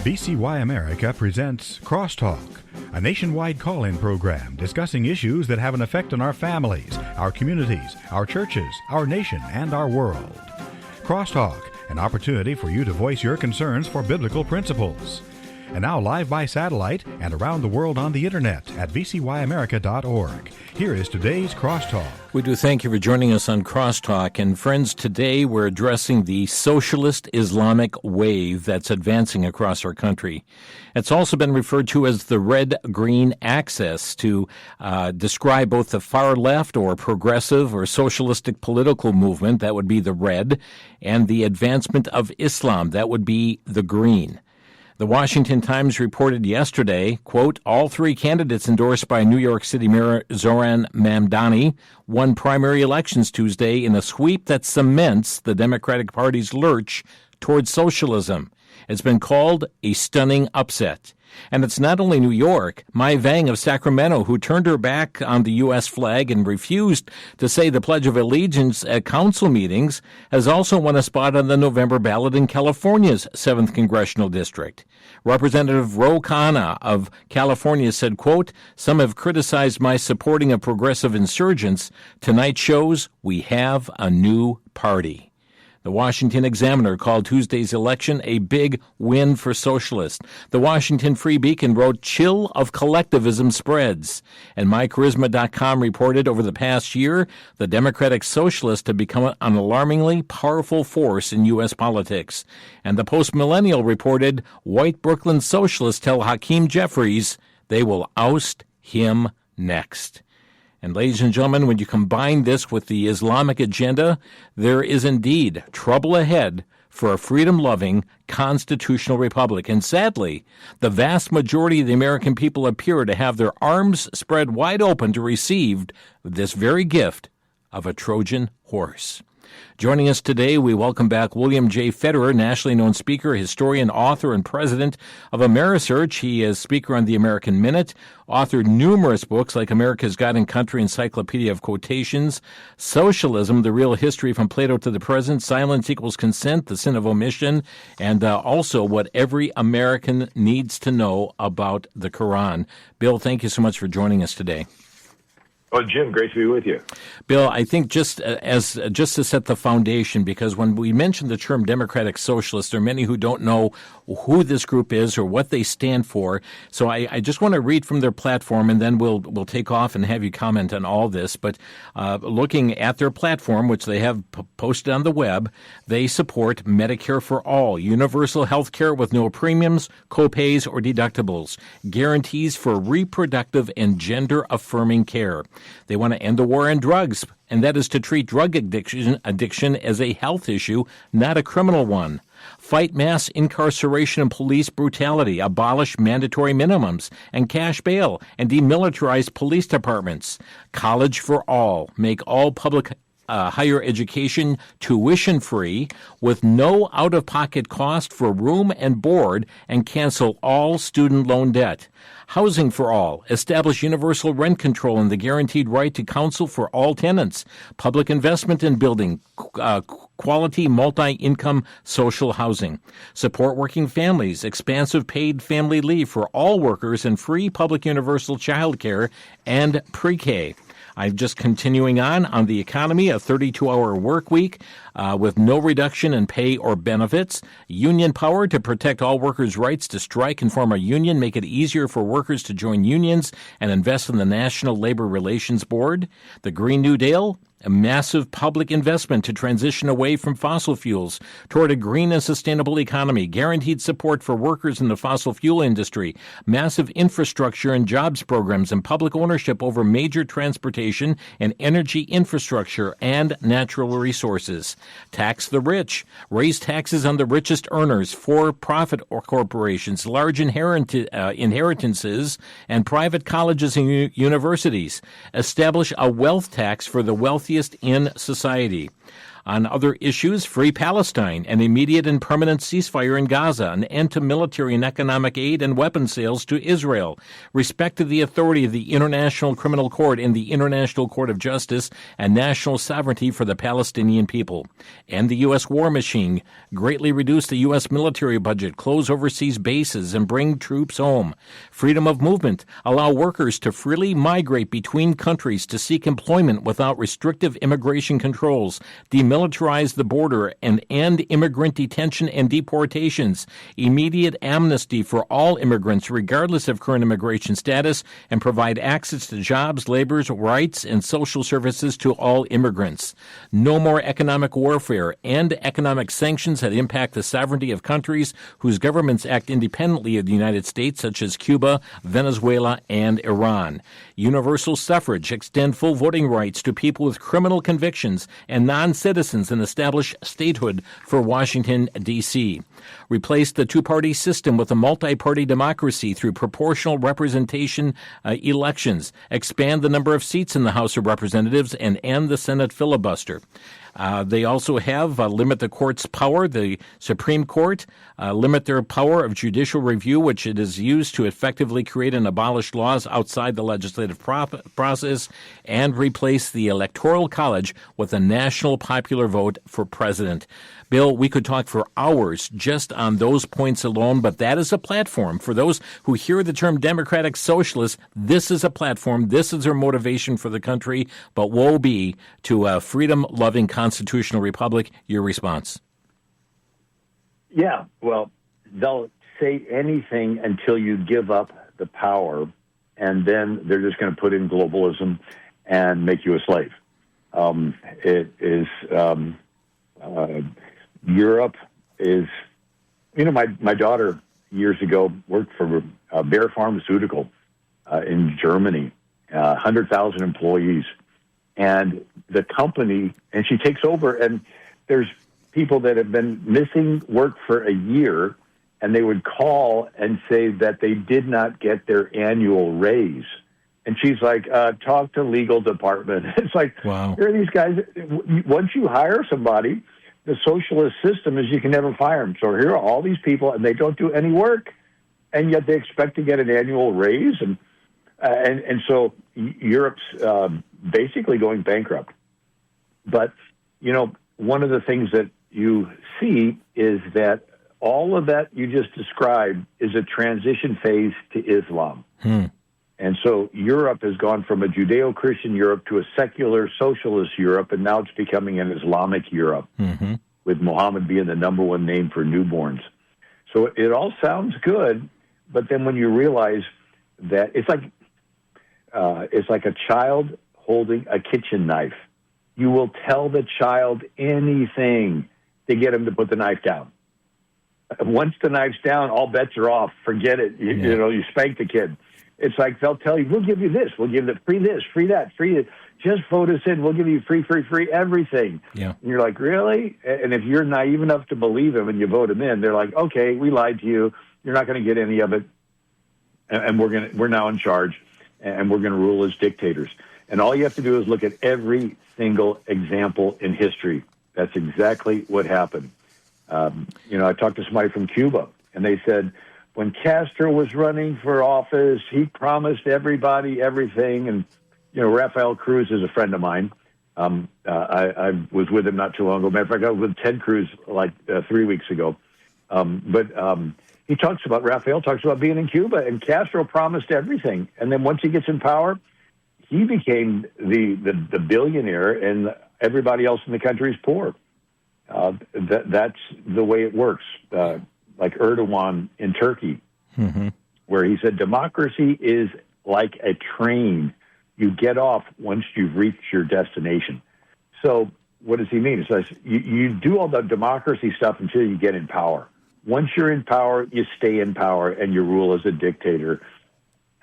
VCY America presents Crosstalk, a nationwide call-in program discussing issues that have an effect on our families, our communities, our churches, our nation, and our world. Crosstalk, an opportunity for you to voice your concerns for biblical principles. And now live by satellite and around the world on the internet at vcyamerica.org. Here is today's Crosstalk. We do thank you for joining us on Crosstalk. And friends, today we're addressing the Socialist-Islamic Wave that's advancing across our country. It's also been referred to as the red-green axis to describe both the far left or progressive or socialistic political movement, that would be the red, and the advancement of Islam, that would be the green. The Washington Times reported yesterday, quote, all three candidates endorsed by New York City Mayor Zohran Mamdani won primary elections Tuesday in a sweep that cements the Democratic Party's lurch towards socialism. It's been called a stunning upset. And it's not only New York. Mai Vang of Sacramento, who turned her back on the U.S. flag and refused to say the Pledge of Allegiance at council meetings, has also won a spot on the November ballot in California's 7th Congressional District. Representative Ro Khanna of California said, quote, some have criticized my supporting of progressive insurgents. Tonight shows we have a new party. The Washington Examiner called Tuesday's election a big win for socialists. The Washington Free Beacon wrote, chill of collectivism spreads. And MyCharisma.com reported over the past year, the Democratic Socialists have become an alarmingly powerful force in U.S. politics. And the Post-Millennial reported, white Brooklyn socialists tell Hakeem Jeffries they will oust him next. And ladies and gentlemen, when you combine this with the Islamic agenda, there is indeed trouble ahead for a freedom-loving constitutional republic. And sadly, the vast majority of the American people appear to have their arms spread wide open to receive this very gift of a Trojan horse. Joining us today, we welcome back William J Federer, nationally known speaker, historian, author, and president of Amerisearch. He is speaker on the American Minute, authored numerous books like America's God and Country Encyclopedia of Quotations, Socialism, The Real History from Plato to the Present, Silence Equals Consent, The Sin of Omission, and also What Every American Needs to Know About the Quran. Bill, thank you so much for joining us today. Well, Jim, great to be with you. Bill, I think just to set the foundation, because when we mention the term Democratic Socialist, there are many who don't know who this group is or what they stand for. So I just want to read from their platform, and then we'll take off and have you comment on all this. But looking at their platform, which they have posted on the web, they support Medicare for all, universal health care with no premiums, copays, or deductibles, guarantees for reproductive and gender-affirming care. They want to end the war on drugs, and that is to treat drug addiction as a health issue, not a criminal one. Fight mass incarceration and police brutality, abolish mandatory minimums and cash bail, and demilitarize police departments. College for all, make all public higher education tuition-free with no out-of-pocket cost for room and board, and cancel all student loan debt. Housing for all, establish universal rent control and the guaranteed right to counsel for all tenants. Public investment in building quality multi-income social housing. Support working families, expansive paid family leave for all workers, and free public universal child care and pre-K. I'm just continuing on the economy, a 32-hour work week with no reduction in pay or benefits, union power to protect all workers' rights to strike and form a union, make it easier for workers to join unions, and invest in the National Labor Relations Board, the Green New Deal, a massive public investment to transition away from fossil fuels toward a green and sustainable economy, guaranteed support for workers in the fossil fuel industry, massive infrastructure and jobs programs, and public ownership over major transportation and energy infrastructure and natural resources. Tax the rich, raise taxes on the richest earners, for-profit corporations, large inheritances, and private colleges and universities. Establish a wealth tax for the wealthiest in society. On other issues, free Palestine, an immediate and permanent ceasefire in Gaza, an end to military and economic aid and weapons sales to Israel, respect to the authority of the International Criminal Court and the International Court of Justice, and national sovereignty for the Palestinian people. And the U.S. war machine, greatly reduce the U.S. military budget, close overseas bases, and bring troops home. Freedom of movement, allow workers to freely migrate between countries to seek employment without restrictive immigration controls, demilitarize the border, and end immigrant detention and deportations, immediate amnesty for all immigrants regardless of current immigration status, and provide access to jobs, labor rights, and social services to all immigrants. No more economic warfare and economic sanctions that impact the sovereignty of countries whose governments act independently of the United States, such as Cuba, Venezuela, and Iran. Universal suffrage, extend full voting rights to people with criminal convictions and non-citizens, and establish statehood for Washington, D.C. Replace the two-party system with a multi-party democracy through proportional representation elections. Expand the number of seats in the House of Representatives and end the Senate filibuster. They also have limit the court's power, the Supreme Court, limit their power of judicial review, which it is used to effectively create and abolish laws outside the legislative process, and replace the Electoral College with a national popular vote for president. Bill, we could talk for hours just on those points alone, but that is a platform. For those who hear the term democratic socialist, this is a platform. This is their motivation for the country, but woe be to a freedom-loving constitutional republic. Your response? Yeah, well, they'll say anything until you give up the power, and then they're just going to put in globalism and make you a slave. Europe is, my daughter years ago worked for Bayer Pharmaceutical in Germany, 100,000 employees. And the company, and she takes over, and there's people that have been missing work for a year, and they would call and say that they did not get their annual raise. And she's like, talk to legal department. It's like, wow. There are these guys, once you hire somebody, the socialist system is you can never fire them. So here are all these people, and they don't do any work, and yet they expect to get an annual raise. And so Europe's basically going bankrupt. But, one of the things that you see is that all of that you just described is a transition phase to Islam. And so Europe has gone from a Judeo-Christian Europe to a secular socialist Europe, and now it's becoming an Islamic Europe, with Muhammad being the number one name for newborns. So it all sounds good, but then when you realize that it's like a child holding a kitchen knife. You will tell the child anything to get him to put the knife down. Once the knife's down, all bets are off. Forget it. You spank the kid. It's like they'll tell you, we'll give you this, we'll give you free this, free that, free it. Just vote us in, we'll give you free everything. Yeah. And you're like, really? And if you're naive enough to believe him and you vote him in, they're like, okay, we lied to you. You're not going to get any of it, and we're now in charge, and we're going to rule as dictators. And all you have to do is look at every single example in history. That's exactly what happened. I talked to somebody from Cuba, and they said, when Castro was running for office, he promised everybody everything. And, Rafael Cruz is a friend of mine. I was with him not too long ago. Matter of fact, I was with Ted Cruz 3 weeks ago. Rafael talks about being in Cuba, and Castro promised everything. And then once he gets in power, he became the billionaire, and everybody else in the country is poor. That's the way it works. Like Erdogan in Turkey, where he said democracy is like a train. You get off once you've reached your destination. So what does he mean? It says you do all the democracy stuff until you get in power. Once you're in power, you stay in power, and you rule as a dictator.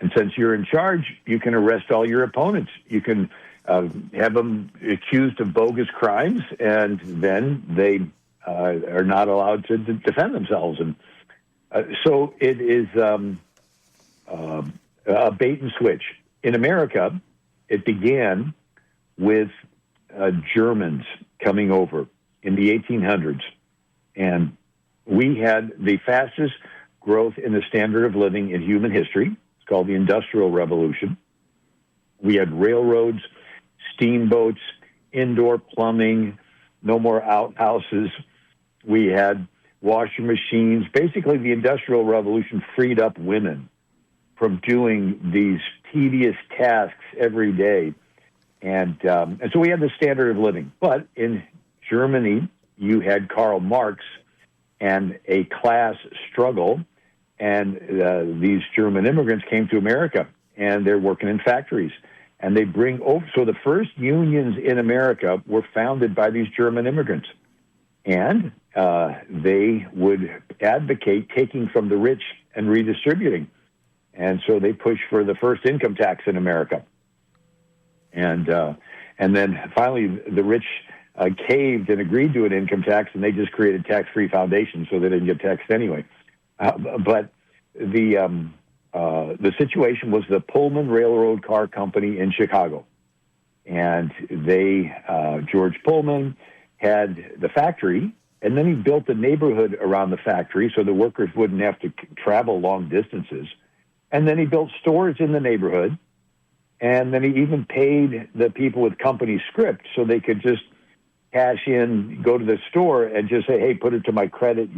And since you're in charge, you can arrest all your opponents. You can have them accused of bogus crimes, and then they are not allowed to defend themselves. And so it is a bait and switch. In America, it began with Germans coming over in the 1800s. And we had the fastest growth in the standard of living in human history. It's called the Industrial Revolution. We had railroads, steamboats, indoor plumbing, no more outhouses. We had washing machines. Basically, the Industrial Revolution freed up women from doing these tedious tasks every day. And so we had the standard of living. But in Germany, you had Karl Marx and a class struggle. And these German immigrants came to America, and they're working in factories. And they bring over, so the first unions in America were founded by these German immigrants. And they would advocate taking from the rich and redistributing. And so they pushed for the first income tax in America. And then finally the rich caved and agreed to an income tax, and they just created tax-free foundations so they didn't get taxed anyway. But the situation was the Pullman Railroad Car Company in Chicago. And George Pullman had the factory, and then he built a neighborhood around the factory so the workers wouldn't have to travel long distances. And then he built stores in the neighborhood, and then he even paid the people with company script so they could just cash in, go to the store, and just say, hey, put it to my credit,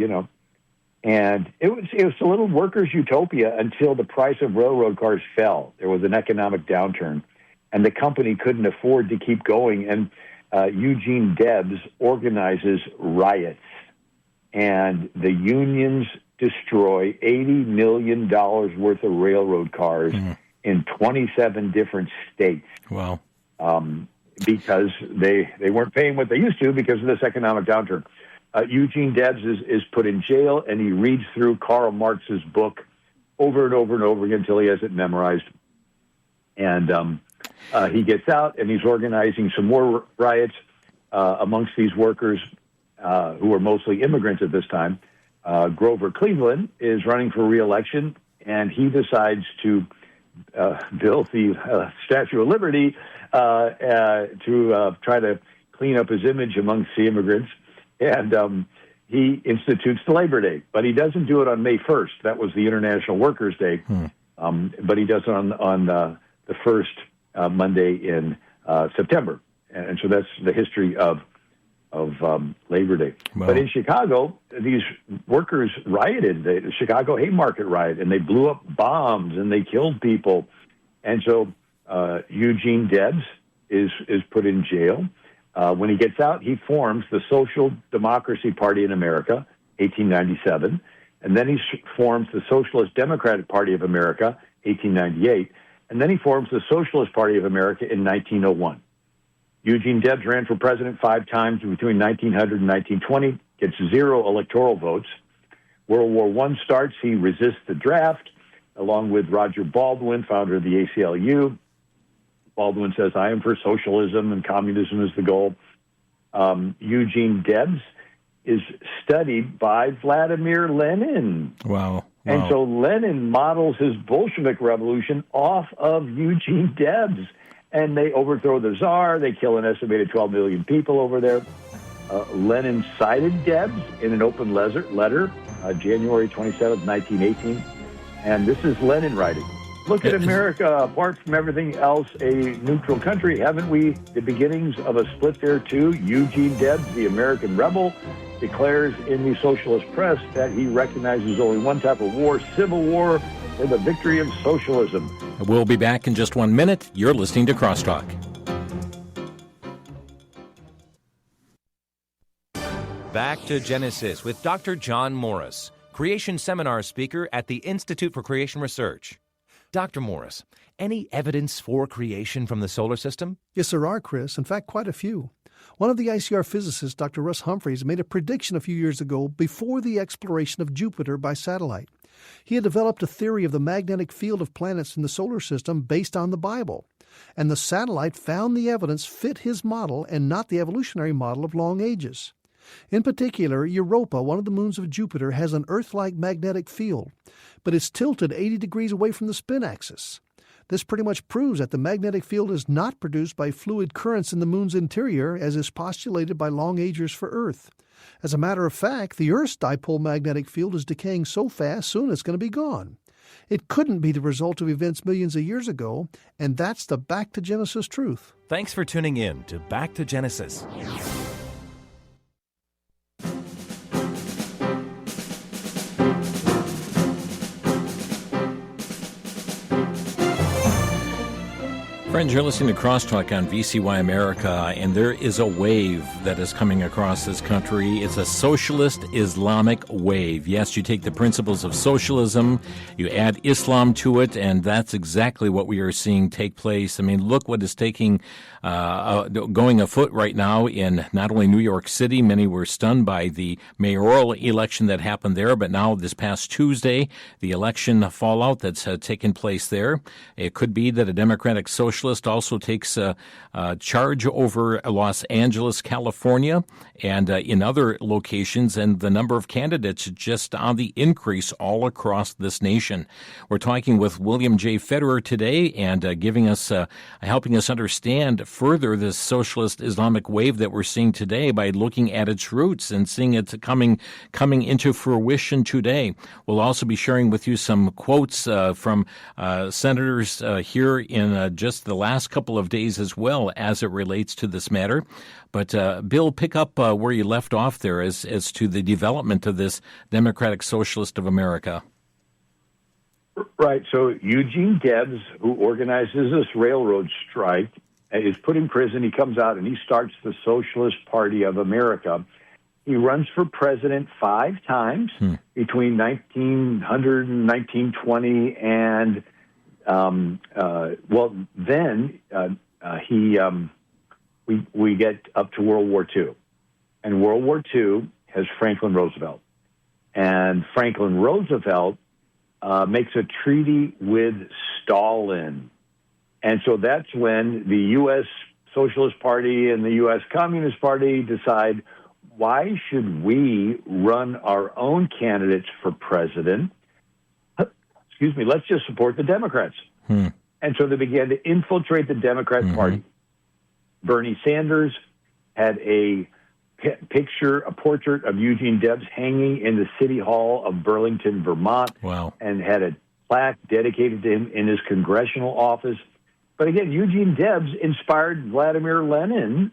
And it was a little workers' utopia until the price of railroad cars fell. There was an economic downturn, and the company couldn't afford to keep going. And Eugene Debs organizes riots, and the unions destroy $80 million worth of railroad cars in 27 different states. Wow. Because they weren't paying what they used to because of this economic downturn. Eugene Debs is put in jail, and he reads through Karl Marx's book over and over and over again until he has it memorized. And he gets out, and he's organizing some more riots amongst these workers who are mostly immigrants at this time. Grover Cleveland is running for re-election, and he decides to build the Statue of Liberty to try to clean up his image amongst the immigrants. And he institutes the Labor Day, but he doesn't do it on May 1st. That was the International Workers' Day. But he does it on the first Monday in September. And so that's the history of Labor Day. Well, but in Chicago, these workers rioted, the Chicago Haymarket riot, and they blew up bombs and they killed people. And so Eugene Debs is put in jail. When he gets out, he forms the Social Democracy Party in America, 1897. And then he forms the Socialist Democratic Party of America, 1898. And then he forms the Socialist Party of America in 1901. Eugene Debs ran for president 5 times between 1900 and 1920, gets 0 electoral votes. World War I starts. He resists the draft, along with Roger Baldwin, founder of the ACLU. Baldwin says, I am for socialism and communism is the goal. Eugene Debs is studied by Vladimir Lenin. Wow. And so Lenin models his Bolshevik revolution off of Eugene Debs. And they overthrow the Tsar. They kill an estimated 12 million people over there. Lenin cited Debs in an open letter, January 27, 1918. And this is Lenin writing. Look at America, apart from everything else, a neutral country. Haven't we the beginnings of a split there, too? Eugene Debs, the American rebel, declares in the socialist press that he recognizes only one type of war, civil war, for the victory of socialism. We'll be back in just 1 minute. You're listening to Crosstalk. Back to Genesis with Dr. John Morris, Creation Seminar speaker at the Institute for Creation Research. Dr. Morris, any evidence for creation from the solar system? Yes, there are, Chris. In fact, quite a few. One of the ICR physicists, Dr. Russ Humphreys, made a prediction a few years ago before the exploration of Jupiter by satellite. He had developed a theory of the magnetic field of planets in the solar system based on the Bible. And the satellite found the evidence fit his model and not the evolutionary model of long ages. In particular, Europa, one of the moons of Jupiter, has an Earth-like magnetic field, but it's tilted 80 degrees away from the spin axis. This pretty much proves that the magnetic field is not produced by fluid currents in the moon's interior, as is postulated by long-agers for Earth. As a matter of fact, the Earth's dipole magnetic field is decaying so fast, soon it's going to be gone. It couldn't be the result of events millions of years ago, and that's the Back to Genesis truth. Thanks for tuning in to Back to Genesis. Friends, you're listening to Crosstalk on VCY America, and there is a wave that is coming across this country. It's a socialist-Islamic wave. Yes, you take the principles of socialism, you add Islam to it, and that's exactly what we are seeing take place. I mean, look what is going afoot right now in not only New York City. Many were stunned by the mayoral election that happened there, but now this past Tuesday, the election fallout that's taken place there. It could be that a Democratic Socialist also takes charge over Los Angeles, California, and in other locations, and the number of candidates just on the increase all across this nation. We're talking with William J. Federer today and helping us understand further this socialist-Islamic wave that we're seeing today by looking at its roots and seeing it coming into fruition today. We'll also be sharing with you some quotes from senators here in just the last couple of days as well as it relates to this matter. But Bill, pick up where you left off there as to the development of this Democratic Socialist of America. Right. So Eugene Debs, who organizes this railroad strike, is put in prison. He comes out and he starts the Socialist Party of America. He runs for president 5 times between 1900 and 1920, and we get up to World War II. And World War II has Franklin Roosevelt. And Franklin Roosevelt makes a treaty with Stalin. And so that's when the U.S. Socialist Party and the U.S. Communist Party decide, why should we run our own candidates for president? Let's just support the Democrats. And so they began to infiltrate the Democrat Party. Bernie Sanders had a portrait of Eugene Debs hanging in the City Hall of Burlington, Vermont. Wow. And had a plaque dedicated to him in his congressional office. But again, Eugene Debs inspired Vladimir Lenin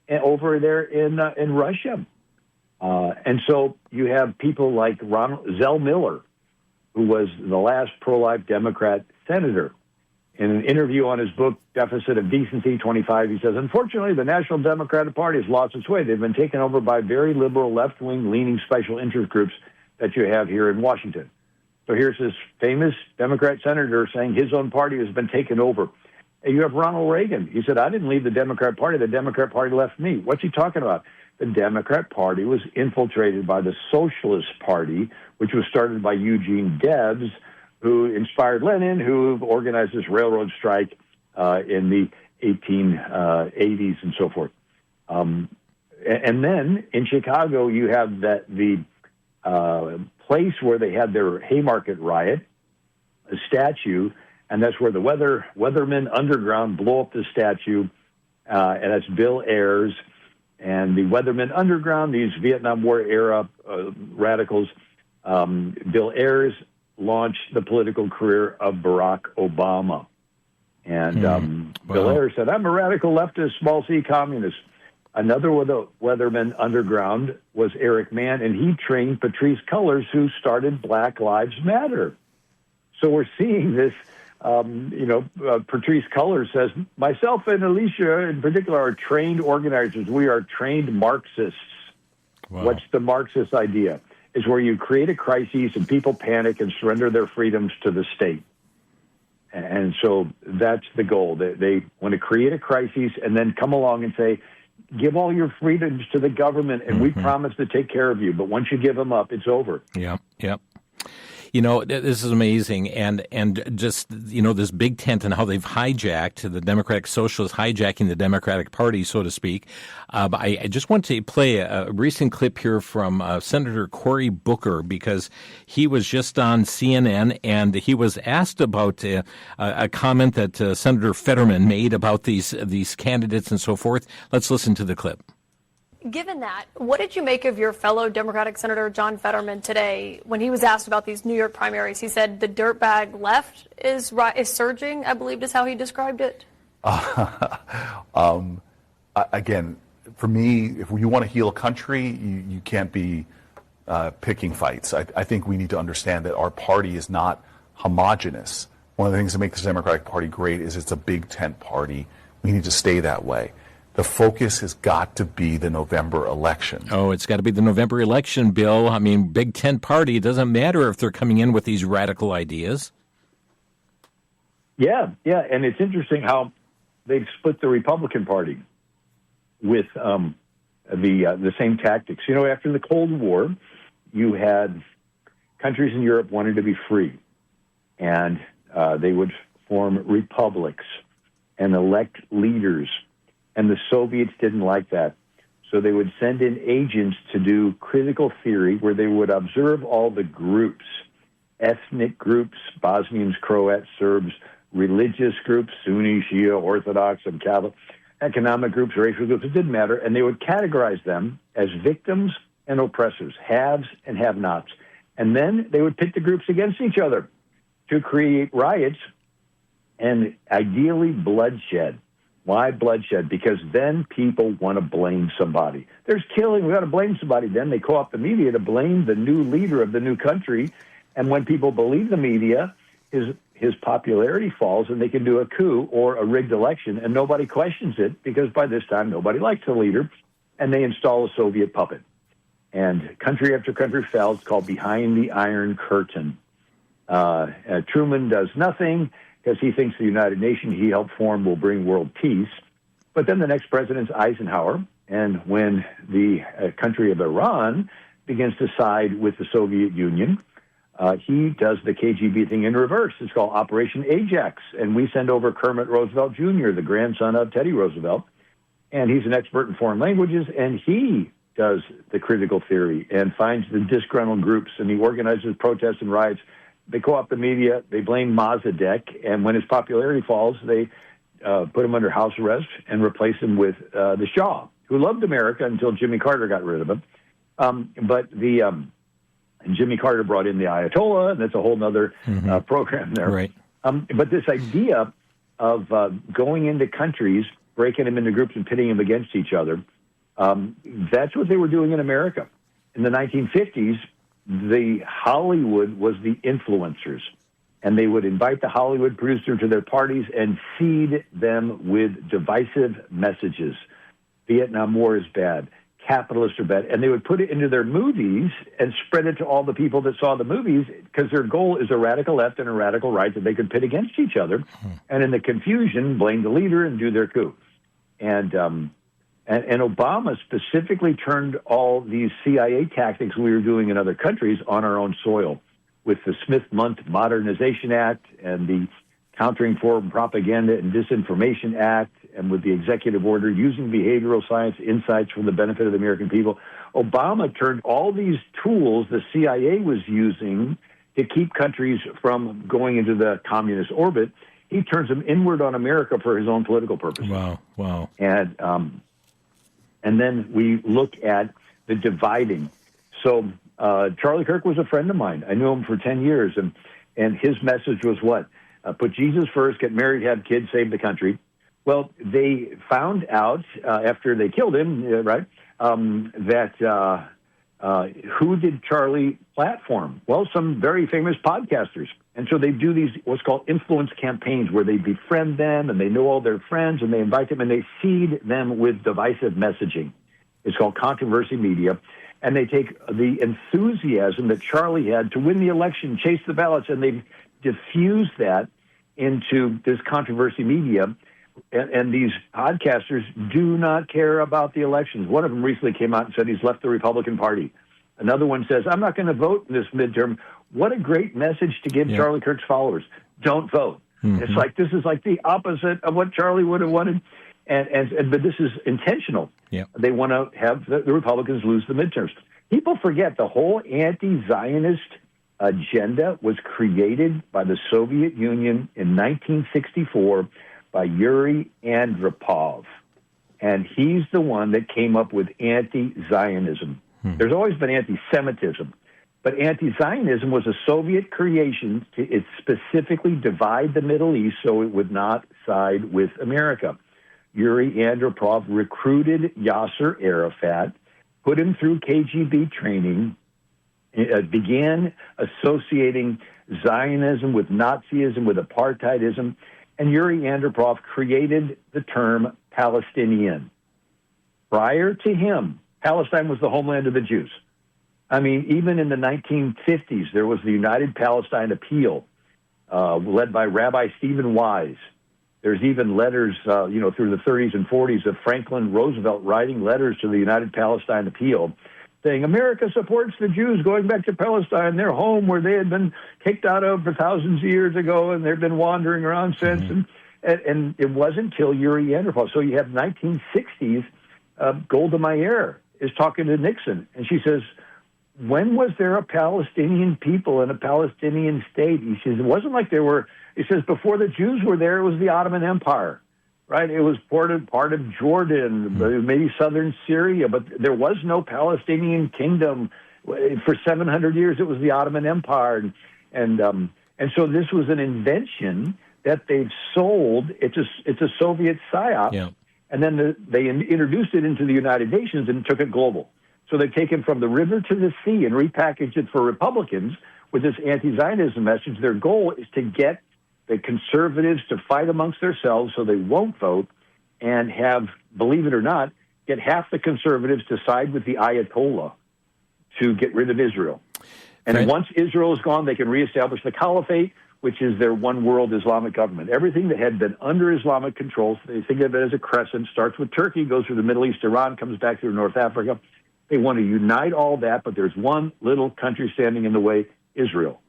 over there in Russia. And so you have people like Zell Miller, who was the last pro-life Democrat senator. In an interview on his book, Deficit of Decency 25, he says, unfortunately, the National Democratic Party has lost its way. They've been taken over by very liberal, left-wing, leaning special interest groups that you have here in Washington. So here's this famous Democrat senator saying his own party has been taken over. And you have Ronald Reagan. He said, I didn't leave the Democrat Party. The Democrat Party left me. What's he talking about? The Democrat Party was infiltrated by the Socialist Party, which was started by Eugene Debs, who inspired Lenin, who organized this railroad strike in the 1880s and so forth. And then in Chicago, you have the place where they had their Haymarket riot, a statue, and that's where the Weathermen Underground blow up the statue, and that's Bill Ayers. And the Weathermen Underground, these Vietnam War era radicals, Bill Ayers launched the political career of Barack Obama. And Bill Ayers said, I'm a radical leftist, small C communist. Another of the Weathermen Underground was Eric Mann, and he trained Patrisse Cullors, who started Black Lives Matter. So we're seeing this, Patrisse Cullors says, myself and Alicia in particular are trained organizers. We are trained Marxists. Wow. What's the Marxist idea? Is where you create a crisis and people panic and surrender their freedoms to the state. And so that's the goal. They want to create a crisis and then come along and say, give all your freedoms to the government and we promise to take care of you. But once you give them up, it's over. Yeah. This is amazing, and just this big tent and how they've hijacked the Democratic Socialists, hijacking the Democratic Party, so to speak. But I just want to play a recent clip here from Senator Cory Booker, because he was just on CNN and he was asked about a comment that Senator Fetterman made about these candidates and so forth. Let's listen to the clip. Given that, what did you make of your fellow Democratic Senator John Fetterman today when he was asked about these New York primaries? He said the dirtbag left is surging, I believe is how he described it. Again, for me, if you want to heal a country, you can't be picking fights. I think we need to understand that our party is not homogenous. One of the things that makes the Democratic Party great is it's a big tent party. We need to stay that way. The focus has got to be the November election. Oh, it's got to be the November election, Bill. I mean, big tent party. It doesn't matter if they're coming in with these radical ideas. Yeah, and it's interesting how they've split the Republican Party with the same tactics. After the Cold War, you had countries in Europe wanted to be free, and they would form republics and elect leaders. And the Soviets didn't like that. So they would send in agents to do critical theory where they would observe all the groups, ethnic groups, Bosnians, Croats, Serbs, religious groups, Sunni, Shia, Orthodox, and Catholic, economic groups, racial groups, it didn't matter. And they would categorize them as victims and oppressors, haves and have-nots. And then they would pit the groups against each other to create riots and ideally bloodshed. Why bloodshed? Because then people want to blame somebody. There's killing, we got to blame somebody. Then they co-opt the media to blame the new leader of the new country. And when people believe the media, his popularity falls and they can do a coup or a rigged election and nobody questions it because by this time nobody likes the leader and they install a Soviet puppet. And country after country fell. It's called Behind the Iron Curtain. Truman does nothing because he thinks the United Nations he helped form will bring world peace. But then the next president's Eisenhower, and when the country of Iran begins to side with the Soviet Union, he does the KGB thing in reverse. It's called Operation Ajax, and we send over Kermit Roosevelt Jr., the grandson of Teddy Roosevelt, and he's an expert in foreign languages, and he does the critical theory and finds the disgruntled groups, and he organizes protests and riots. They co-opt the media. They blame Mossadegh, and when his popularity falls, they put him under house arrest and replace him with the Shah, who loved America until Jimmy Carter got rid of him. And Jimmy Carter brought in the Ayatollah, and that's a whole other program there. Right. But this idea of going into countries, breaking them into groups and pitting them against each other, that's what they were doing in America. In the 1950s, the Hollywood was the influencers, and they would invite the Hollywood producer to their parties and feed them with divisive messages. Vietnam War is bad. Capitalists are bad. And they would put it into their movies and spread it to all the people that saw the movies because their goal is a radical left and a radical right that they could pit against each other. And in the confusion, blame the leader and do their coup. And Obama specifically turned all these CIA tactics we were doing in other countries on our own soil with the Smith-Mundt Modernization Act and the Countering Foreign Propaganda and Disinformation Act, and with the executive order using behavioral science insights for the benefit of the American people. Obama turned all these tools the CIA was using to keep countries from going into the communist orbit. He turns them inward on America for his own political purposes. Wow. And then we look at the dividing. So Charlie Kirk was a friend of mine. I knew him for 10 years, and his message was what? Put Jesus first, get married, have kids, save the country. Well, they found out after they killed him, that who did Charlie platform? Well, some very famous podcasters. And so they do these what's called influence campaigns where they befriend them and they know all their friends and they invite them and they feed them with divisive messaging. It's called controversy media. And they take the enthusiasm that Charlie had to win the election, chase the ballots, and they diffuse that into this controversy media. And these podcasters do not care about the elections. One of them recently came out and said he's left the Republican Party. Another one says, I'm not going to vote in this midterm. what a great message to give Charlie Kirk's followers. Don't vote. It's like, this is like the opposite of what Charlie would have wanted. But this is intentional. Yeah. They want to have the Republicans lose the midterms. People forget the whole anti-Zionist agenda was created by the Soviet Union in 1964 by Yuri Andropov. And he's the one that came up with anti-Zionism. There's always been anti-Semitism. But anti-Zionism was a Soviet creation to specifically divide the Middle East so it would not side with America. Yuri Andropov recruited Yasser Arafat, put him through KGB training, began associating Zionism with Nazism, with apartheidism, and Yuri Andropov created the term Palestinian. Prior to him, Palestine was the homeland of the Jews. I mean, even in the 1950s, there was the United Palestine Appeal, led by Rabbi Stephen Wise. There's even letters, through the 30s and 40s of Franklin Roosevelt writing letters to the United Palestine Appeal saying, America supports the Jews going back to Palestine, their home where they had been kicked out of for thousands of years ago, and they've been wandering around since. And it wasn't until Yuri Andropov. So you have 1960s, Golda Meir is talking to Nixon, and she says, when was there a Palestinian people and a Palestinian state? He says, it wasn't like there were, he says, before the Jews were there, it was the Ottoman Empire, right? It was part of Jordan, maybe southern Syria, but there was no Palestinian kingdom. For 700 years, it was the Ottoman Empire. And so this was an invention that they've sold. It's a Soviet psyop. Yeah. And then they introduced it into the United Nations and took it global. So they've taken from the river to the sea and repackaged it for Republicans with this anti-Zionism message. Their goal is to get the conservatives to fight amongst themselves so they won't vote and have, believe it or not, get half the conservatives to side with the Ayatollah to get rid of Israel. And once Israel is gone, they can reestablish the caliphate, which is their one world Islamic government. Everything that had been under Islamic control, they think of it as a crescent, starts with Turkey, goes through the Middle East, Iran, comes back through North Africa. They want to unite all that, but there's one little country standing in the way, Israel.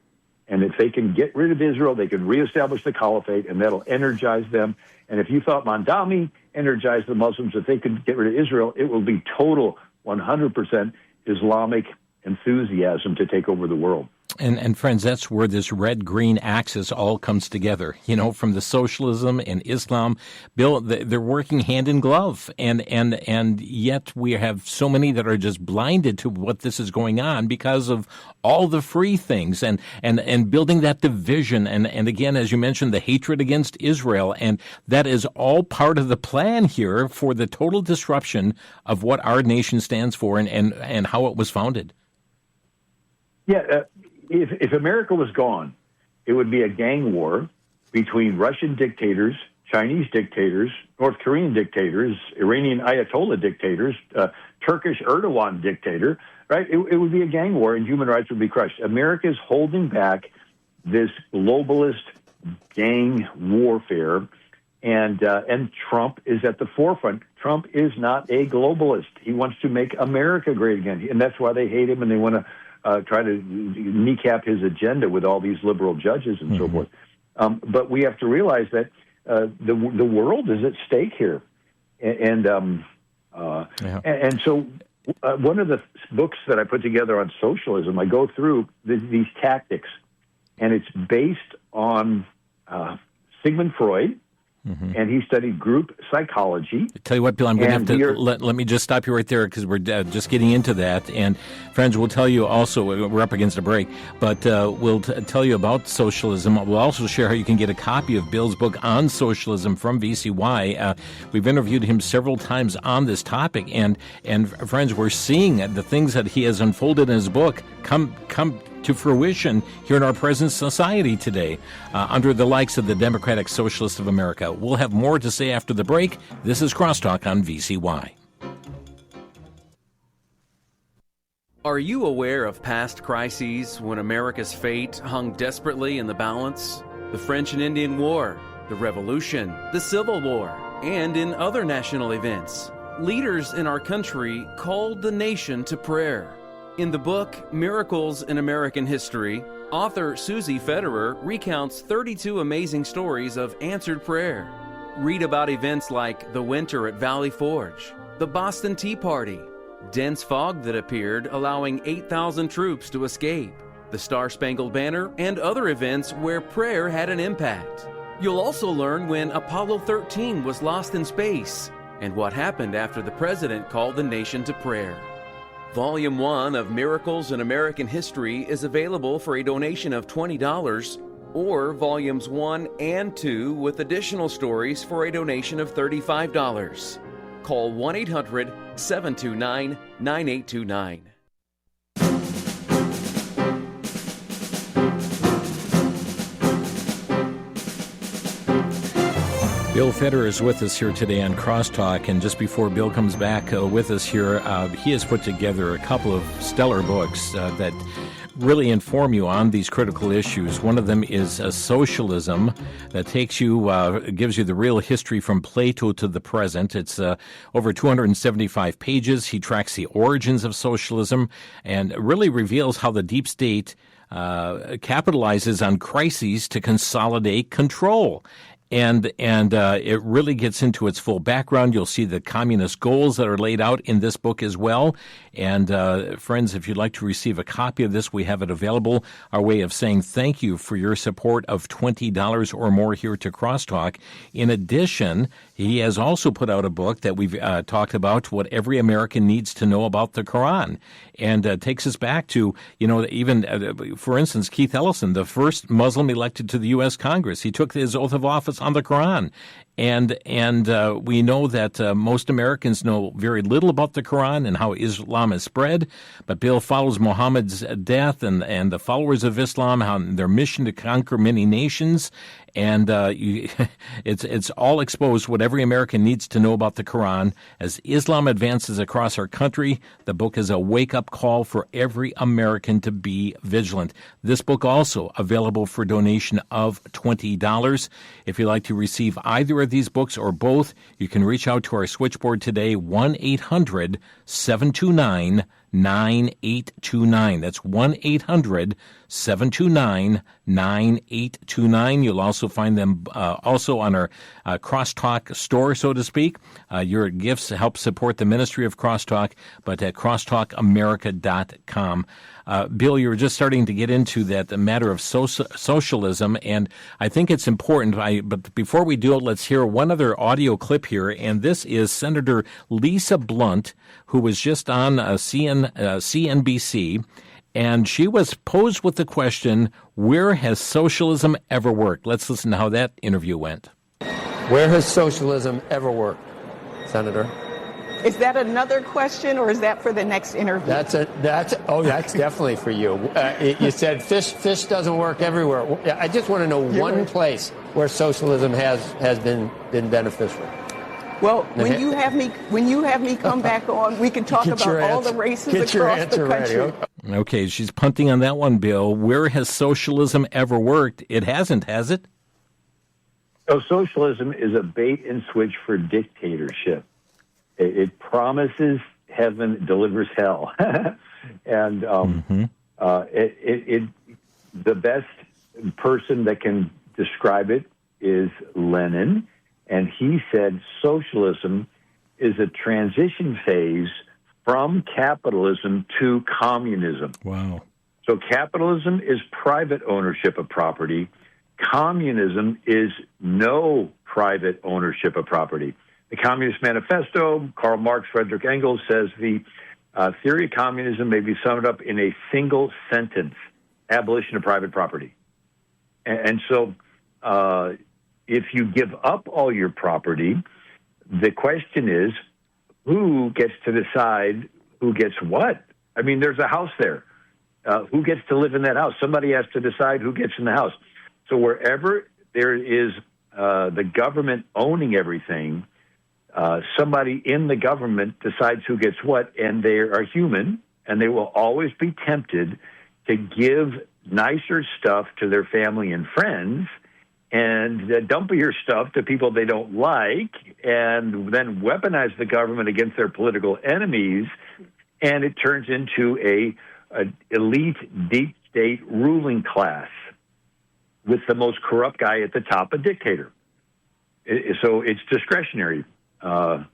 And if they can get rid of Israel, they can reestablish the caliphate, and that'll energize them. And if you thought Mandami energized the Muslims, if they could get rid of Israel, it will be total 100% Islamic enthusiasm to take over the world. And friends, that's where this red-green axis all comes together. From the socialism and Islam, Bill, they're working hand in glove, and yet we have so many that are just blinded to what this is going on because of all the free things and building that division and again, as you mentioned, the hatred against Israel, and that is all part of the plan here for the total disruption of what our nation stands for and how it was founded. Yeah. If America was gone, it would be a gang war between Russian dictators, Chinese dictators, North Korean dictators, Iranian Ayatollah dictators, Turkish Erdogan dictator, right? It would be a gang war, and human rights would be crushed. America is holding back this globalist gang warfare, and Trump is at the forefront. Trump is not a globalist. He wants to make America great again, and that's why they hate him, and they want to try to kneecap his agenda with all these liberal judges and so forth. But we have to realize that the world is at stake here. And so one of the books that I put together on socialism, I go through these tactics, and it's based on Sigmund Freud. And he studied group psychology. I tell you what, Bill, I'm going to have to let me just stop you right there because we're just getting into that. And friends, we'll tell you also, we're up against a break, but we'll tell you about socialism. We'll also share how you can get a copy of Bill's book on socialism from VCY. We've interviewed him several times on this topic, and friends, we're seeing the things that he has unfolded in his book come to fruition here in our present society today under the likes of the Democratic Socialists of America. We'll have more to say after the break. This is Crosstalk on VCY. Are you aware of past crises when America's fate hung desperately in the balance? The French and Indian War, the Revolution, the Civil War, and in other national events. Leaders in our country called the nation to prayer. In the book, Miracles in American History, Author J Federer recounts 32 amazing stories of answered prayer. Read about events like the winter at Valley Forge, the Boston Tea Party, dense fog that appeared allowing 8,000 troops to escape, the Star-Spangled Banner, and other events where prayer had an impact. You'll also learn when Apollo 13 was lost in space and what happened after the president called the nation to prayer. Volume 1 of Miracles in American History is available for a donation of $20, or Volumes 1 and 2 with additional stories for a donation of $35. Call 1-800-729-9829. Bill Federer is with us here today on Crosstalk, and just before Bill comes back with us here, he has put together a couple of stellar books that really inform you on these critical issues. One of them is Socialism, that takes you, gives you the real history from Plato to the present. It's over 275 pages. He tracks the origins of socialism and really reveals how the deep state capitalizes on crises to consolidate control. And it really gets into its full background. You'll see the communist goals that are laid out in this book as well. And friends, if you'd like to receive a copy of this, we have it available. Our way of saying thank you for your support of $20 or more here to Crosstalk. In addition, he has also put out a book that we've talked about, What Every American Needs to Know About the Quran, and takes us back to, even, for instance, Keith Ellison, the first Muslim elected to the U.S. Congress. He took his oath of office on the Quran. And we know that most Americans know very little about the Quran and how Islam is spread. But Bill follows Muhammad's death and the followers of Islam, how their mission to conquer many nations. And it's all exposed, what every American needs to know about the Quran. As Islam advances across our country, the book is a wake-up call for every American to be vigilant. This book also available for donation of $20. If you'd like to receive either of these books or both, you can reach out to our switchboard today, 1-800-729-9829. That's 1-800-729-9829. You'll also find them also on our Crosstalk store, so to speak. Your gifts help support the ministry of Crosstalk, but at crosstalkamerica.com. Bill, you were just starting to get into that, the matter of socialism, and I think it's important. But before we do it, let's hear one other audio clip here, and this is Senator Lisa Blunt, who was just on CNBC, and she was posed with the question, where has socialism ever worked? Let's listen to how that interview went. Where has socialism ever worked, Senator? Is that another question, or is that for the next interview? That's definitely for you. You said fish doesn't work everywhere. I just want to know one place where socialism has been beneficial. Well, when you have me come back on, we can talk about all the races across the country. Okay, she's punting on that one, Bill. Where has socialism ever worked? It hasn't, has it? So socialism is a bait and switch for dictatorship. It promises heaven, delivers hell. And the best person that can describe it is Lenin. And he said socialism is a transition phase from capitalism to communism. Wow. So capitalism is private ownership of property. Communism is no private ownership of property. The Communist Manifesto, Karl Marx, Friedrich Engels, says the theory of communism may be summed up in a single sentence: abolition of private property. And so if you give up all your property, the question is, who gets to decide who gets what? I mean, there's a house there. Who gets to live in that house? Somebody has to decide who gets in the house. So wherever there is the government owning everything, somebody in the government decides who gets what, and they are human, and they will always be tempted to give nicer stuff to their family and friends and dumpier stuff to people they don't like, and then weaponize the government against their political enemies, and it turns into a elite, deep state ruling class with the most corrupt guy at the top, a dictator. So it's discretionary. The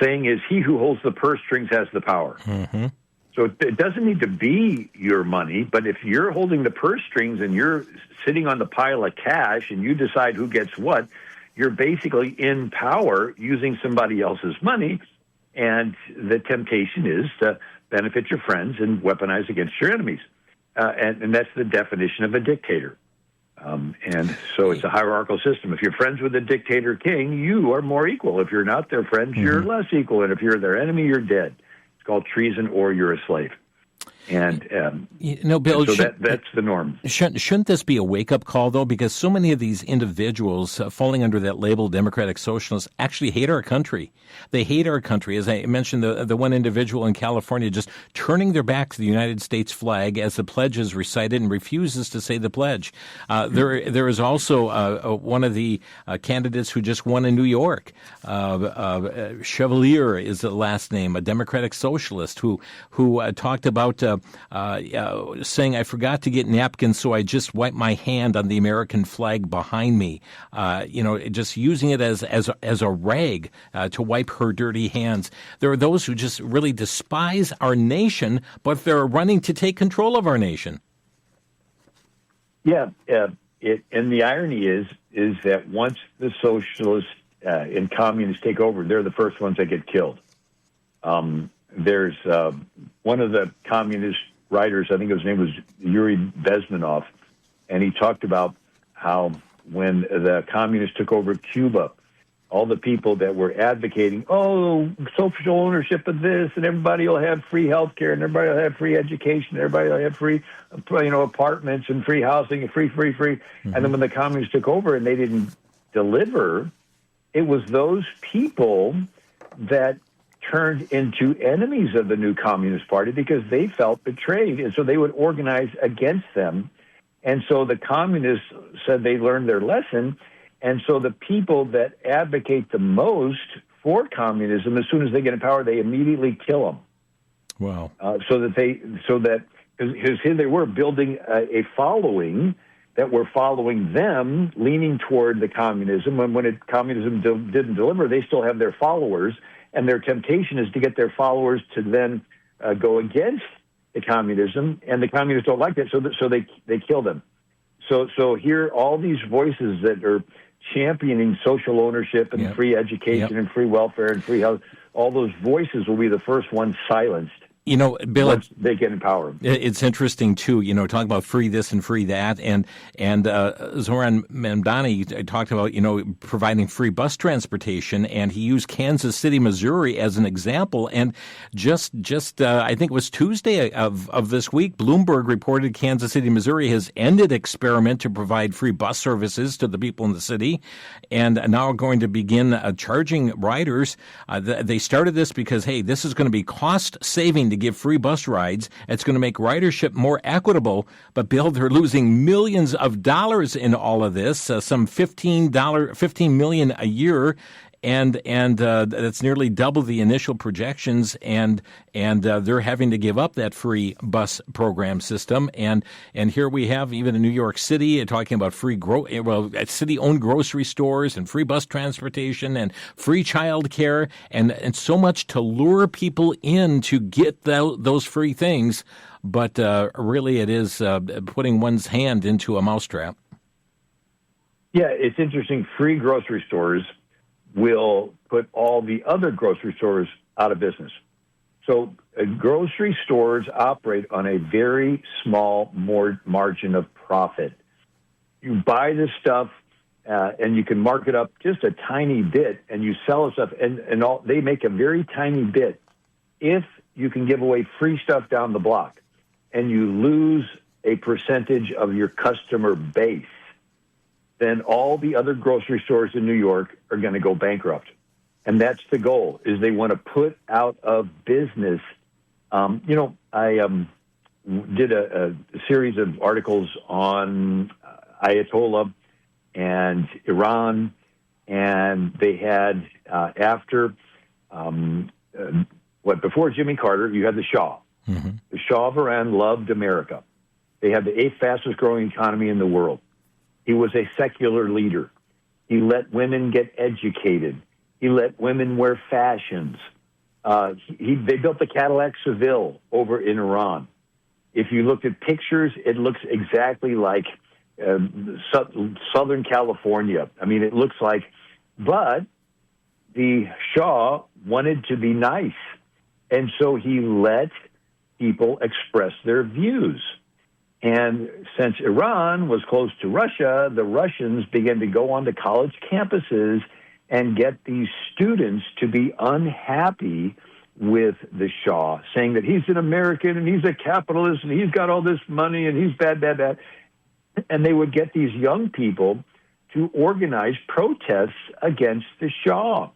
saying is, he who holds the purse strings has the power. Mm-hmm. So it doesn't need to be your money, but if you're holding the purse strings and you're sitting on the pile of cash and you decide who gets what, you're basically in power using somebody else's money, and the temptation is to benefit your friends and weaponize against your enemies. And that's the definition of a dictator. And so it's a hierarchical system. If you're friends with a dictator king, you are more equal. If you're not their friends, you're less equal. And if you're their enemy, you're dead. It's called treason, or you're a slave. And Bill, so that's the norm. Shouldn't this be a wake-up call, though? Because so many of these individuals falling under that label, democratic socialists, actually hate our country. They hate our country. As I mentioned, the one individual in California just turning their back to the United States flag as the pledge is recited and refuses to say the pledge. There is also one of the candidates who just won in New York. Chevalier is the last name, a democratic socialist who talked about saying, I forgot to get napkins, so I just wiped my hand on the American flag behind me. Just using it as a rag to wipe her dirty hands. There are those who just really despise our nation, but they're running to take control of our nation. Yeah, and the irony is that once the socialists and communists take over, they're the first ones that get killed. There's one of the communist writers, I think his name was Yuri Bezmenov, and he talked about how when the communists took over Cuba, all the people that were advocating, social ownership of this, and everybody will have free health care, and everybody will have free education, everybody will have free, apartments and free housing, and free. Mm-hmm. And then when the communists took over and they didn't deliver, it was those people that turned into enemies of the new Communist Party because they felt betrayed. And so they would organize against them. And so the communists said they learned their lesson. And so the people that advocate the most for communism, as soon as they get in power, they immediately kill them. Wow. Because here they were building a following that were following them, leaning toward the communism. And when communism didn't deliver, they still have their followers. And their temptation is to get their followers to then go against the communism, and the communists don't like that, so they kill them. So here, all these voices that are championing social ownership and free education and free welfare and free health, all those voices will be the first ones silenced. Bill, once they get in power. It's interesting too. Talking about free this and free that, and Zoran Mamdani talked about providing free bus transportation, and he used Kansas City, Missouri as an example. And just I think it was Tuesday of this week, Bloomberg reported Kansas City, Missouri has ended experiment to provide free bus services to the people in the city, and now are going to begin charging riders. They started this because this is going to be cost saving to give free bus rides. It's going to make ridership more equitable. But, Bill, they're losing millions of dollars in all of this, some $15 million a year. And that's nearly double the initial projections, and they're having to give up that free bus program system. And here we have, even in New York City, talking about free city-owned grocery stores and free bus transportation and free child care, and so much to lure people in to get those free things. But really, it is putting one's hand into a mousetrap. Yeah, it's interesting. Free grocery stores will put all the other grocery stores out of business. So grocery stores operate on a very small margin of profit. You buy this stuff and you can mark it up just a tiny bit, and you sell the stuff, and they make a very tiny bit if you can give away free stuff down the block, and you lose a percentage of your customer base. Then all the other grocery stores in New York are going to go bankrupt. And that's the goal, is they want to put out of business. I did a series of articles on Ayatollah and Iran, and they had, before Jimmy Carter, you had the Shah. Mm-hmm. The Shah of Iran loved America. They have the 8th fastest growing economy in the world. He was a secular leader. He let women get educated. He let women wear fashions. They built the Cadillac Seville over in Iran. If you looked at pictures, it looks exactly like Southern California. I mean, it looks like, but the Shah wanted to be nice. And so he let people express their views. And since Iran was close to Russia, the Russians began to go onto college campuses and get these students to be unhappy with the Shah, saying that he's an American and he's a capitalist and he's got all this money and he's bad, bad, bad. And they would get these young people to organize protests against the Shah.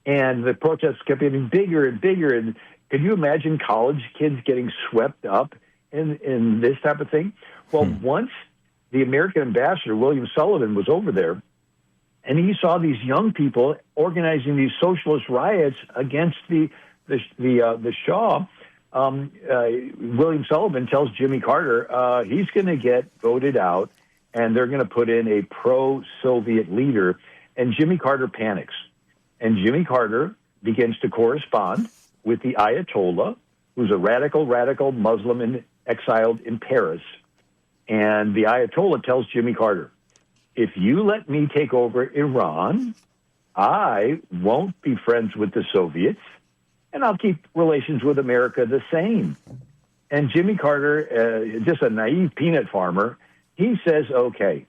And the protests kept getting bigger and bigger. And could you imagine college kids getting swept up in this type of thing? Well, once the American ambassador, William Sullivan, was over there, and he saw these young people organizing these socialist riots against the Shah, William Sullivan tells Jimmy Carter he's going to get voted out, and they're going to put in a pro-Soviet leader. And Jimmy Carter panics. And Jimmy Carter begins to correspond with the Ayatollah, who's a radical Muslim exiled in Paris. And the Ayatollah tells Jimmy Carter, if you let me take over Iran, I won't be friends with the Soviets, and I'll keep relations with America the same. And Jimmy Carter, just a naive peanut farmer, he says, okay.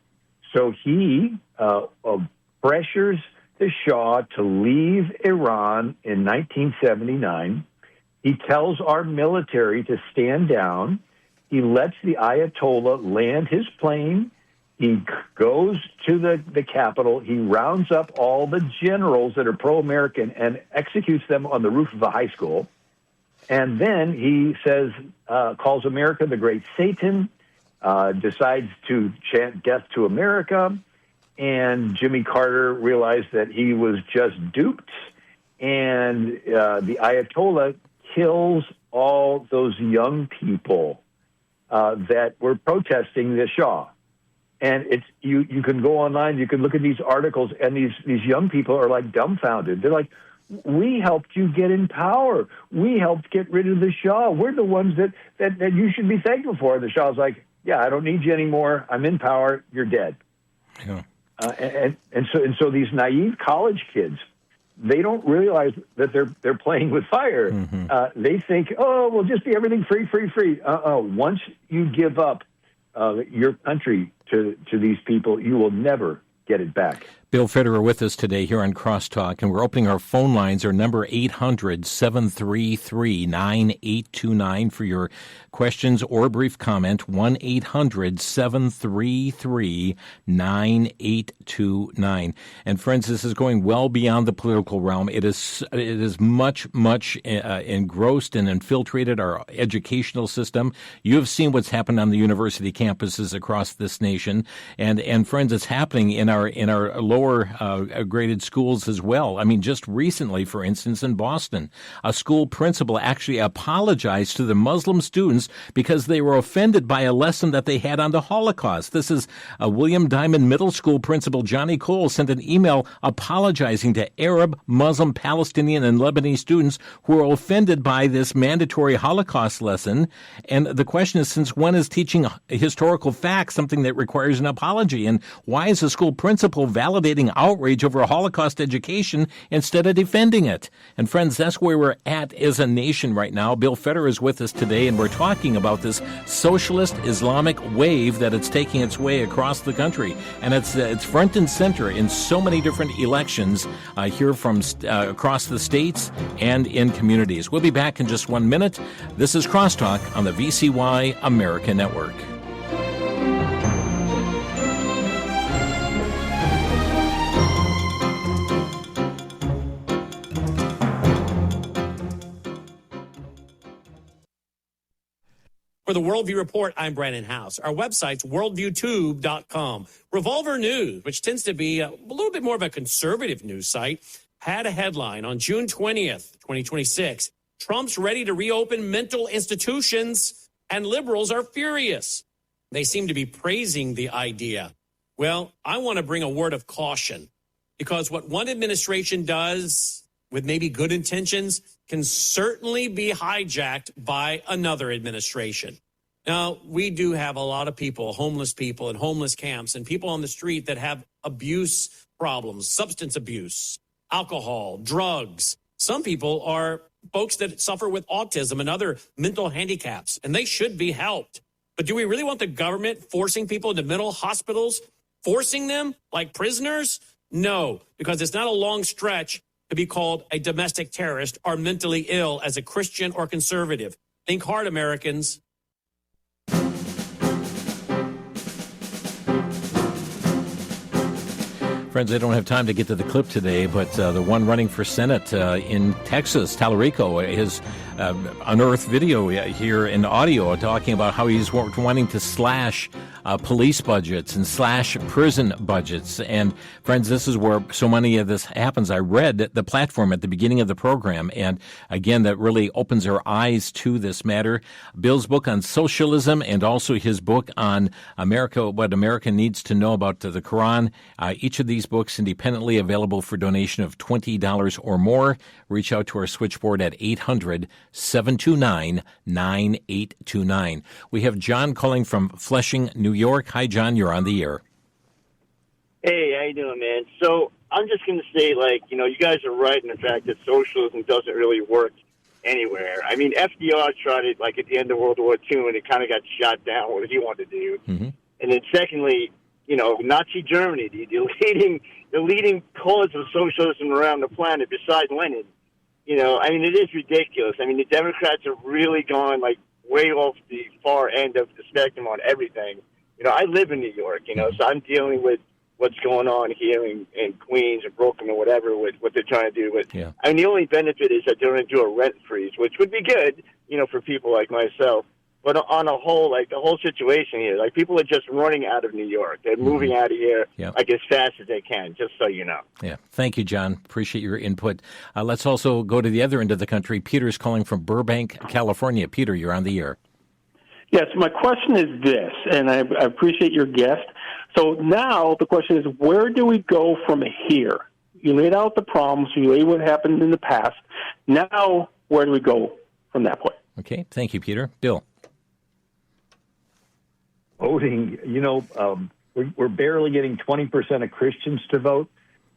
So he pressures the Shah to leave Iran in 1979. He tells our military to stand down. He lets the Ayatollah land his plane. He goes to the capital. He rounds up all the generals that are pro-American and executes them on the roof of a high school. And then he says, calls America the Great Satan, decides to chant death to America. And Jimmy Carter realized that he was just duped. And the Ayatollah kills all those young people that were protesting the Shah. And it's you can go online, you can look at these articles, and these young people are like dumbfounded. They're like, we helped you get in power. We helped get rid of the Shah. We're the ones that you should be thankful for. The Shah's like, yeah, I don't need you anymore. I'm in power. You're dead. Yeah. And so these naive college kids, they don't realize that they're playing with fire. Mm-hmm. They think, oh, we'll just be everything free. Once you give up your country to these people, you will never get it back. Bill Federer with us today here on Crosstalk, and we're opening our phone lines. Our number 800-733-9829 for your questions or brief comment. 1-800-733-9829. And friends, this is going well beyond the political realm. It is much engrossed and infiltrated our educational system. You have seen what's happened on the university campuses across this nation, and friends, it's happening in our lower graded schools as well. I mean, just recently, for instance, in Boston, a school principal actually apologized to the Muslim students because they were offended by a lesson that they had on the Holocaust. This is William Diamond Middle School principal Johnny Cole sent an email apologizing to Arab, Muslim, Palestinian, and Lebanese students who were offended by this mandatory Holocaust lesson. And the question is, since when is teaching historical facts something that requires an apology? And why is the school principal validating outrage over a Holocaust education instead of defending it? And friends, that's where we're at as a nation right now. Bill Federer is with us today, and we're talking about this Socialist-Islamic Wave that it's taking its way across the country. And it's front and center in so many different elections here from across the states and in communities. We'll be back in just 1 minute. This is Crosstalk on the VCY America Network. For the Worldview Report, I'm Brandon House. Our website's worldviewtube.com. Revolver News, which tends to be a little bit more of a conservative news site, had a headline on June 20th, 2026. Trump's ready to reopen mental institutions, and liberals are furious. They seem to be praising the idea. Well, I want to bring a word of caution, because what one administration does with maybe good intentions can certainly be hijacked by another administration. Now, we do have a lot of homeless people in homeless camps and people on the street that have abuse problems, substance abuse, alcohol, drugs. Some people are folks that suffer with autism and other mental handicaps, and they should be helped. But do we really want the government forcing people into mental hospitals, forcing them like prisoners? No, because it's not a long stretch to be called a domestic terrorist or mentally ill as a Christian or conservative. Think hard, Americans. Friends, I don't have time to get to the clip today, but the one running for Senate in Texas, Tallarico, has unearthed video here in audio talking about how he's wanting to slash police budgets and slash prison budgets. And friends, this is where so many of this happens. I read the platform at the beginning of the program, and again, that really opens our eyes to this matter. Bill's book on socialism and also his book on America, what America needs to know about the Quran. Each of these books independently available for donation of $20 or more. Reach out to our switchboard at 800-729-9829. We have John calling from Flushing, New York. Hi, John. You're on the air. Hey, how you doing, man? So I'm just going to say, you guys are right in the fact that socialism doesn't really work anywhere. I mean, FDR tried it, at the end of World War II, and it kind of got shot down, what he wanted to do. Mm-hmm. And then secondly, Nazi Germany, the leading cause of socialism around the planet besides Lenin. It is ridiculous. The Democrats have really gone, way off the far end of the spectrum on everything. I live in New York, so I'm dealing with what's going on here in Queens or Brooklyn or whatever with what they're trying to do. But, the only benefit is that they're going to do a rent freeze, which would be good, for people like myself. But on a whole, the whole situation here, people are just running out of New York. They're moving out of here, as fast as they can, just so you know. Yeah. Thank you, John. Appreciate your input. Let's also go to the other end of the country. Peter's calling from Burbank, California. Peter, you're on the air. Yes, my question is this, and I appreciate your guest. So now the question is, where do we go from here? You laid out the problems. You laid what happened in the past. Now, where do we go from that point? Okay. Thank you, Peter. Bill. Voting, we're barely getting 20% of Christians to vote,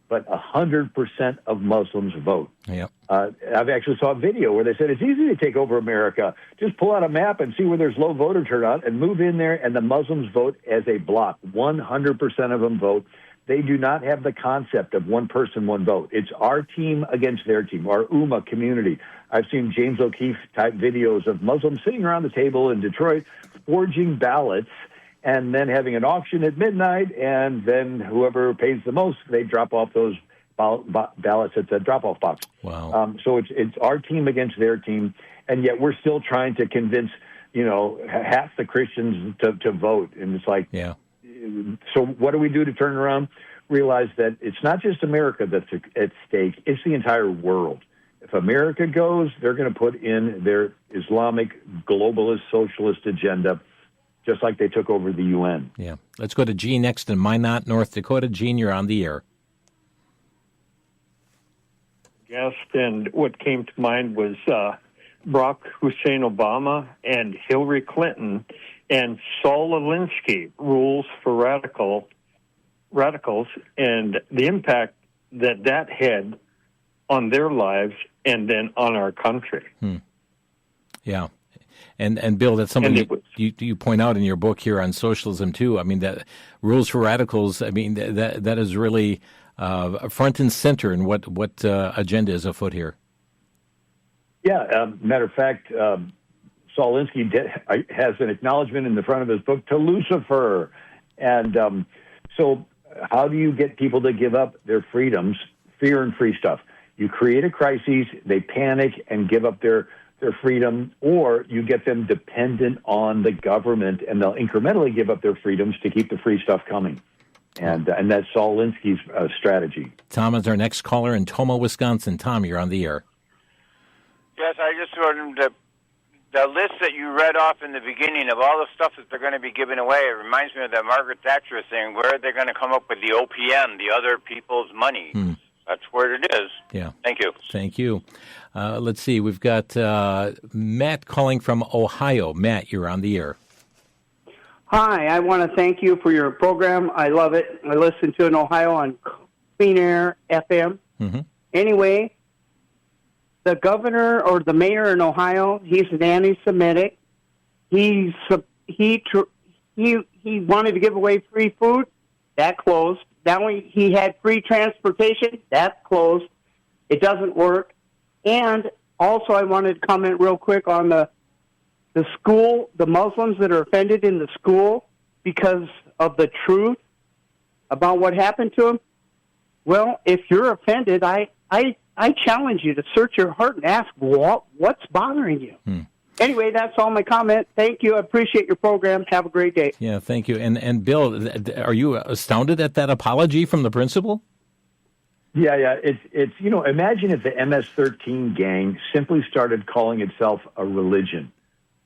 but 100% of Muslims vote. Yep. I've actually saw a video where they said it's easy to take over America. Just pull out a map and see where there's low voter turnout and move in there, and the Muslims vote as a block. 100% of them vote. They do not have the concept of one person, one vote. It's our team against their team, our Ummah community. I've seen James O'Keefe-type videos of Muslims sitting around the table in Detroit forging ballots and then having an auction at midnight, and then whoever pays the most, they drop off those ballots at the drop-off box. Wow. So it's our team against their team, and yet we're still trying to convince, half the Christians to vote. And it's like, yeah. So what do we do to turn around? Realize that it's not just America that's at stake, it's the entire world. If America goes, they're going to put in their Islamic, globalist, socialist agenda, just like they took over the UN. Yeah. Let's go to Gene next in Minot, North Dakota. Gene, you're on the air. Yes, and what came to mind was Barack Hussein Obama and Hillary Clinton and Saul Alinsky, Rules for Radicals, and the impact that had on their lives and then on our country. Yeah. And Bill, that's something you point out in your book here on socialism too. That Rules for Radicals. That is really front and center in what agenda is afoot here. Yeah. Matter of fact, Saul Alinsky has an acknowledgement in the front of his book to Lucifer, and so how do you get people to give up their freedoms? Fear and free stuff. You create a crisis, they panic and give up their freedom, or you get them dependent on the government, and they'll incrementally give up their freedoms to keep the free stuff coming. And that's Saul Alinsky's strategy. Tom is our next caller in Tomah, Wisconsin. Tom, you're on the air. Yes, I just wanted to the list that you read off in the beginning of all the stuff that they're going to be giving away, it reminds me of that Margaret Thatcher thing, where they're going to come up with the OPM, the other people's money. That's where it is. Yeah. Thank you. Thank you. Let's see. We've got Matt calling from Ohio. Matt, you're on the air. Hi, I want to thank you for your program. I love it. I listen to it in Ohio on Clean Air FM. Mm-hmm. Anyway, the governor or the mayor in Ohio, he's an anti-Semitic. He wanted to give away free food. That closed. That way he had free transportation. That's closed. It doesn't work. And also I wanted to comment real quick on the school, the Muslims that are offended in the school because of the truth about what happened to them. Well, if you're offended, I challenge you to search your heart and ask what's bothering you. Anyway, that's all my comment. Thank you. I appreciate your program. Have a great day. Yeah, thank you. And Bill, are you astounded at that apology from the principal? Yeah. It's imagine if the MS-13 gang simply started calling itself a religion.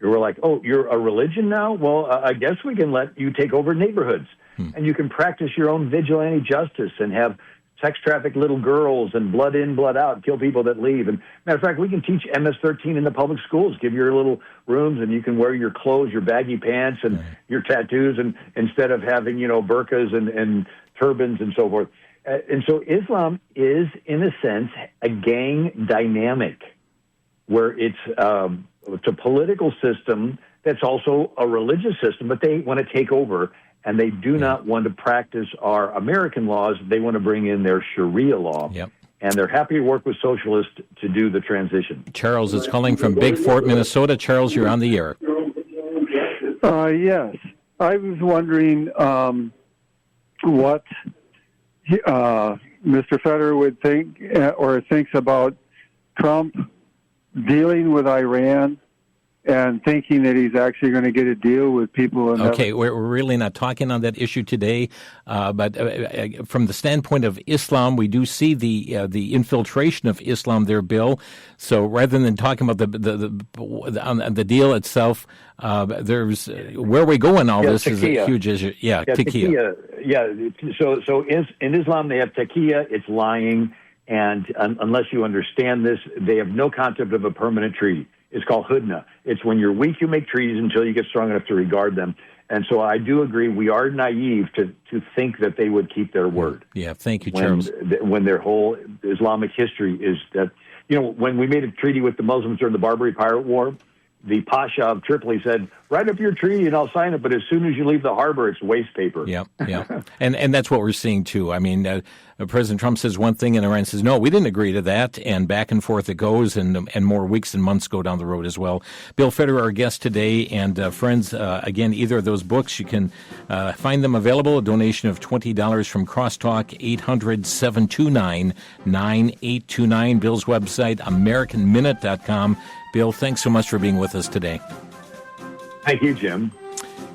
You were like, oh, you're a religion now? Well, I guess we can let you take over neighborhoods. And you can practice your own vigilante justice and have sex-trafficked little girls and blood in, blood out, kill people that leave. And matter of fact, we can teach MS-13 in the public schools. Give your little rooms, and you can wear your clothes, your baggy pants, and your tattoos, and instead of having burqas and turbans and so forth. And so Islam is, in a sense, a gang dynamic, where it's a political system that's also a religious system, but they want to take over. And they do not want to practice our American laws. They want to bring in their Sharia law. Yep. And they're happy to work with socialists to do the transition. Charles is calling from Big Fort, Minnesota. Charles, you're on the air. Yes. I was wondering what Mr. Federer would think or thinks about Trump dealing with Iran and thinking that he's actually going to get a deal with people. Okay, we're really not talking on that issue today, but from the standpoint of Islam, we do see the infiltration of Islam there, Bill. So rather than talking about the deal itself, there's where we go in all this is a huge issue. Taqiyya. So in Islam, they have taqiyya. It's lying, and unless you understand this, they have no concept of a permanent treaty. It's called hudna. It's when you're weak, you make treaties until you get strong enough to regard them. And so I do agree we are naive to think that they would keep their word. Yeah, thank you, Charles. When their whole Islamic history is that, when we made a treaty with the Muslims during the Barbary Pirate War, the Pasha of Tripoli said, write up your treaty and I'll sign it, but as soon as you leave the harbor, it's waste paper. Yeah. And that's what we're seeing, too. I mean, President Trump says one thing and Iran says, no, we didn't agree to that, and back and forth it goes, and more weeks and months go down the road as well. Bill Federer, our guest today, and friends, again, either of those books, you can find them available, a donation of $20 from Crosstalk, 800-729-9829. Bill's website, AmericanMinute.com. Bill, thanks so much for being with us today. Thank you, Jim.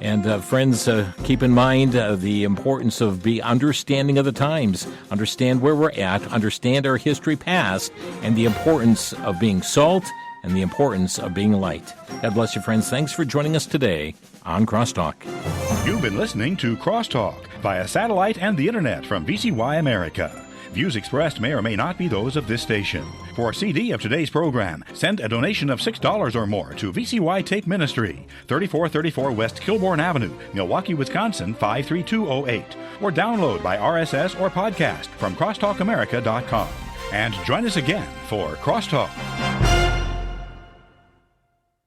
And friends, keep in mind the importance of understanding of the times, understand where we're at, understand our history past, and the importance of being salt and the importance of being light. God bless you, friends. Thanks for joining us today on Crosstalk. You've been listening to Crosstalk via satellite and the internet from VCY America. Views expressed may or may not be those of this station. For a CD of today's program, send a donation of $6 or more to VCY Tape Ministry, 3434 West Kilbourne Avenue, Milwaukee, Wisconsin, 53208, or download by RSS or podcast from crosstalkamerica.com. And join us again for Crosstalk.